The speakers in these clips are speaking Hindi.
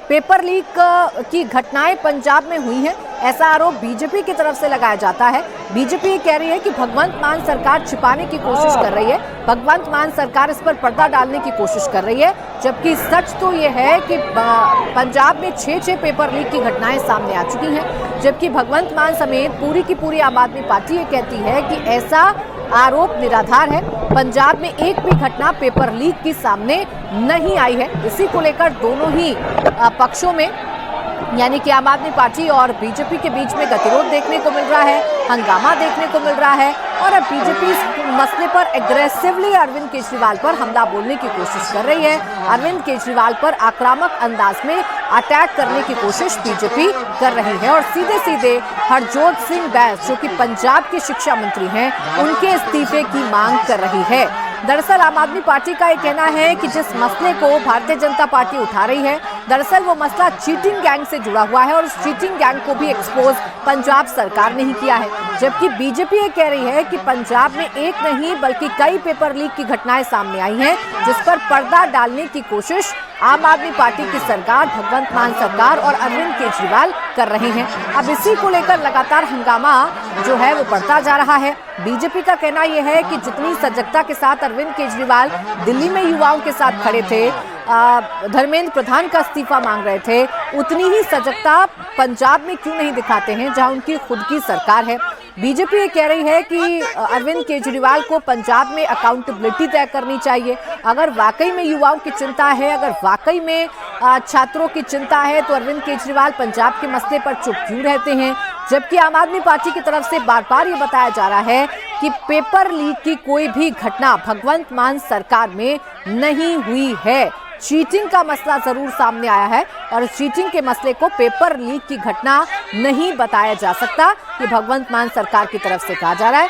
पेपर लीक की घटनाएं पंजाब में हुई हैं, ऐसा आरोप बीजेपी की तरफ से लगाया जाता है। बीजेपी ये कह रही है कि भगवंत मान सरकार छिपाने की कोशिश कर रही है, भगवंत मान सरकार इस पर पर्दा डालने की कोशिश कर रही है, जबकि सच तो ये है कि पंजाब में 6 पेपर लीक की घटनाएं सामने आ चुकी हैं, जबकि भगवंत मान समेत पूरी की पूरी आम आदमी पार्टी ये कहती है कि ऐसा आरोप निराधार है। पंजाब में एक भी घटना पेपर लीक की सामने नहीं आई है। इसी को लेकर दोनों ही पक्षों में यानी कि आम आदमी पार्टी और बीजेपी के बीच में गतिरोध देखने को मिल रहा है, हंगामा देखने को मिल रहा है और अब बीजेपी इस मसले पर एग्रेसिवली अरविंद केजरीवाल पर हमला बोलने की कोशिश कर रही है। अरविंद केजरीवाल पर आक्रामक अंदाज में अटैक करने की कोशिश बीजेपी कर रही है और सीधे सीधे हरजोत सिंह बैस जो कि पंजाब के शिक्षा मंत्री हैं, उनके इस्तीफे की मांग कर रही है। दरअसल आम आदमी पार्टी का ये कहना है कि जिस मसले को भारतीय जनता पार्टी उठा रही है, दरअसल वो मसला चीटिंग गैंग से जुड़ा हुआ है और उस चीटिंग गैंग को भी एक्सपोज पंजाब सरकार ने ही किया है। जबकि बीजेपी ये कह रही है कि पंजाब में एक नहीं बल्कि कई पेपर लीक की घटनाएं सामने आई हैं, जिस पर पर्दा डालने की कोशिश आम आदमी पार्टी की सरकार, भगवंत मान सरकार और अरविंद केजरीवाल कर रहे हैं। अब इसी को लेकर लगातार हंगामा जो है वो बढ़ता जा रहा है। बीजेपी का कहना यह है कि जितनी सजगता के साथ अरविंद केजरीवाल दिल्ली में युवाओं के साथ खड़े थे, धर्मेंद्र प्रधान का इस्तीफा मांग रहे थे, उतनी ही सजगता पंजाब में क्यों नहीं दिखाते हैं जहां उनकी खुद की सरकार है। बीजेपी ये कह रही है कि अरविंद केजरीवाल को पंजाब में अकाउंटेबिलिटी तय करनी चाहिए। अगर वाकई में युवाओं की चिंता है, अगर वाकई में छात्रों की चिंता है, तो अरविंद केजरीवाल पंजाब के मसले पर चुप क्यों रहते हैं। जबकि आम आदमी पार्टी की तरफ से बार बार ये बताया जा रहा है कि पेपर लीक की कोई भी घटना भगवंत मान सरकार में नहीं हुई है। चीटिंग का मसला जरूर सामने आया है और चीटिंग के मसले को पेपर लीक की घटना नहीं बताया जा सकता, ये भगवंत मान सरकार की तरफ से कहा जा रहा है।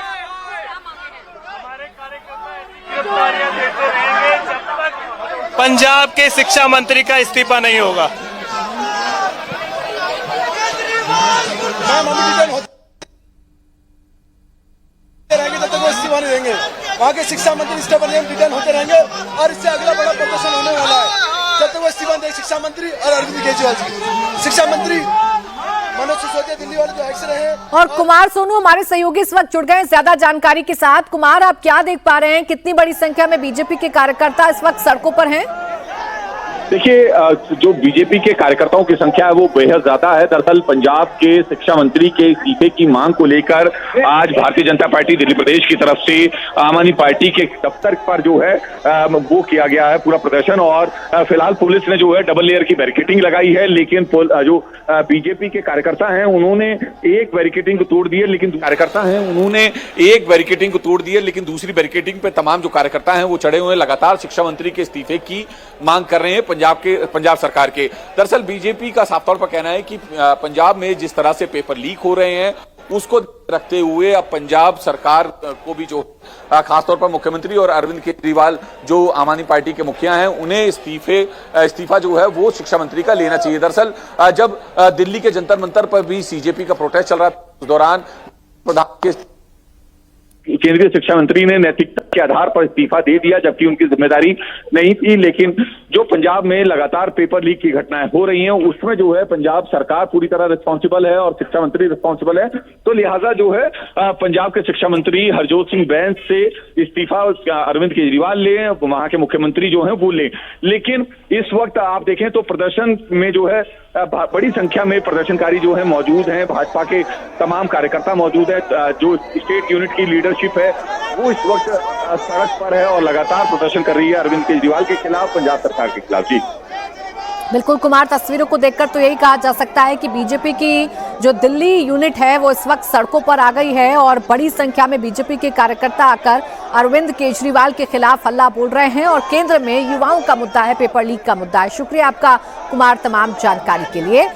पंजाब के शिक्षा मंत्री का इस्तीफा नहीं होगा। रहेंगे तब तक वो इस्तीफा नहीं देंगे। वहाँ के शिक्षा मंत्री स्टेप रिटर्न होते रहेंगे और इससे अगला बड़ा प्रदर्शन होने वाला है। जब तक वो इस्तीफा देंगे शिक्षा मंत्री और अरविंद केजरीवाल जी, शिक्षा मंत्री मनोज सिसोदिया दिल्ली वाले जो एक्स रहे हैं। और कुमार सोनू हमारे सहयोगी इस वक्त जुड़ गए ज्यादा जानकारी के साथ। कुमार, आप क्या देख पा रहे हैं, कितनी बड़ी संख्या में बीजेपी के कार्यकर्ता इस वक्त सड़कों पर हैं? देखिए, जो बीजेपी के कार्यकर्ताओं की संख्या है वो बेहद ज्यादा है। दरअसल पंजाब के शिक्षा मंत्री के इस्तीफे की मांग को लेकर आज भारतीय जनता पार्टी दिल्ली प्रदेश की तरफ से आम आदमी पार्टी के दफ्तर पर जो है वो किया गया है पूरा प्रदर्शन। और फिलहाल पुलिस ने जो है डबल लेयर की बैरिकेडिंग लगाई है, लेकिन जो बीजेपी के कार्यकर्ता हैं उन्होंने एक बैरिकेडिंग को तोड़ दी है, लेकिन दूसरी बैरिकेडिंग पे तमाम जो कार्यकर्ता हैं वो चढ़े हुए हैं, लगातार शिक्षा मंत्री के इस्तीफे की मांग कर रहे हैं पंजाब सरकार के। दरअसल बीजेपी का साफ तौर पर कहना है कि पंजाब में जिस तरह से पेपर लीक हो रहे हैं उसको रखते हुए अब पंजाब सरकार को भी जो खासतौर पर मुख्यमंत्री और अरविंद केजरीवाल जो आम आदमी पार्टी के मुखिया हैं उन्हें इस्तीफा जो है वो शिक्षा मंत्री का लेना चाहिए। दरअसल जब दिल्ली के जंतर मंतर पर भी सीजेपी का प्रोटेस्ट चल रहा था, उस दौरान प्रधान के केंद्रीय शिक्षा मंत्री ने नैतिकता के आधार पर इस्तीफा दे दिया, जबकि उनकी जिम्मेदारी नहीं थी। लेकिन जो पंजाब में लगातार पेपर लीक की घटनाएं हो रही हैं उसमें जो है पंजाब सरकार पूरी तरह रिस्पॉन्सिबल है और शिक्षा मंत्री रिस्पॉन्सिबल है, तो लिहाजा जो है पंजाब के शिक्षा मंत्री हरजोत सिंह बैंस से इस्तीफा अरविंद केजरीवाल लें, वहां के मुख्यमंत्री जो है वो लें। लेकिन इस वक्त आप देखें तो प्रदर्शन में जो है बड़ी संख्या में प्रदर्शनकारी जो है मौजूद हैं, भाजपा के तमाम कार्यकर्ता मौजूद है, जो स्टेट यूनिट की लीडरशिप है वो इस वक्त सड़क पर है और लगातार प्रदर्शन कर रही है अरविंद केजरीवाल के खिलाफ, पंजाब सरकार के खिलाफ। जी बिल्कुल कुमार, तस्वीरों को देखकर तो यही कहा जा सकता है कि बीजेपी की जो दिल्ली यूनिट है वो इस वक्त सड़कों पर आ गई है और बड़ी संख्या में बीजेपी के कार्यकर्ता आकर अरविंद केजरीवाल के खिलाफ हल्ला बोल रहे हैं और केंद्र में युवाओं का मुद्दा है, पेपर लीक का मुद्दा है। शुक्रिया आपका कुमार तमाम जानकारी के लिए।